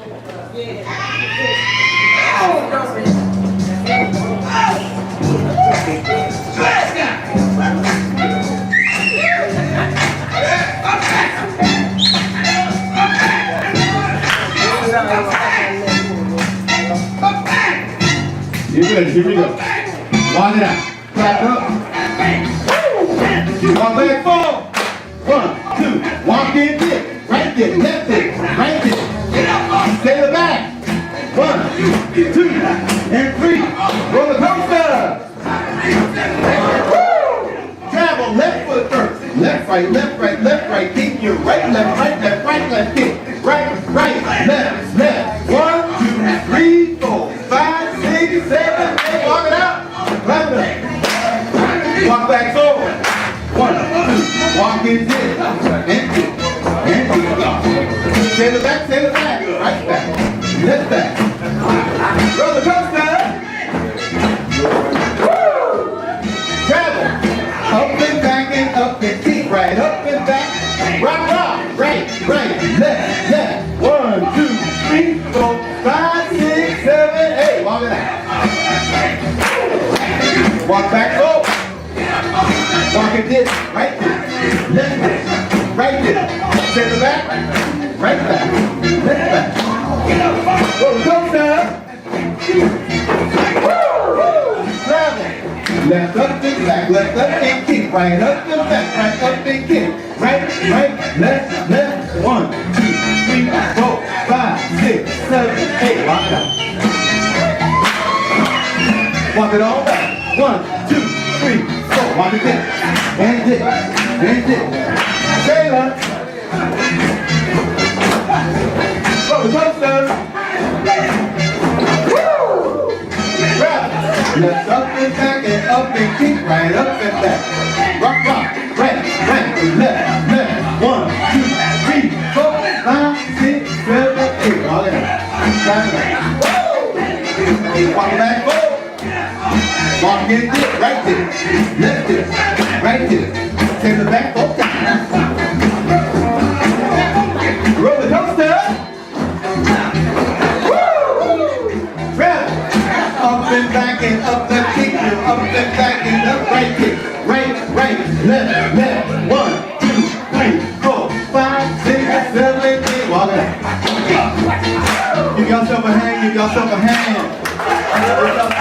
Here we go. Line it out. Back up. Walk back forward. 1, 2. Walk in dip. Right dip. Left dip. Right dip. Stay the back. 1, 2, and 3. Roller coaster. Travel left foot first. Left, right, left, right, left, right. Kick your right, left, right, left, right, left. Kick. Right, right, left, left. 1, 2, 3, 4, 5, 6, 7, 8. Walk it out. Clap it up. Walk back forward. 1, 2. Walk in dip. And dip. And dip. Stay the back, stay the back. Right back. Left back. Roller coaster. Travel. Up and back and up and keep right. Up and back. Rock, rock. Right, right, left, left. 1, 2, 3, 4, 5, 6, 7, 8. Walk it out. Walk back forward. Walk it this. Right this. Left this. Right this. Stay the back. Right back. Left back. Roller coaster. Travel. Left up and back. Left up and kick. Right up and back. Right up and kick. Right, right, left, left. 1, 2, 3, 4, 5, 6, 7, 8. Walk it out. Walk it all back. 1, 2, 3, 4. Walk it dip. And dip. And dip. Sailor. Roller coaster. Grab. Left up and back and up and kick. Right up and back. Rock, rock. Right, right, left, left. 1, 2, 3, 4, 5, 6, 7, 8. Walk it out. Walk back forward. Walk in dip, right dip, left dip, right dip. Take the back, oh. Roller coaster. Travel. Up and back and up and kick. Up and back and up, right kick. Right, right, left, left. 1, 2, 3, 4, 5, 6, 7, 8. Walk it out. Give yourself a hand, give yourself a hand.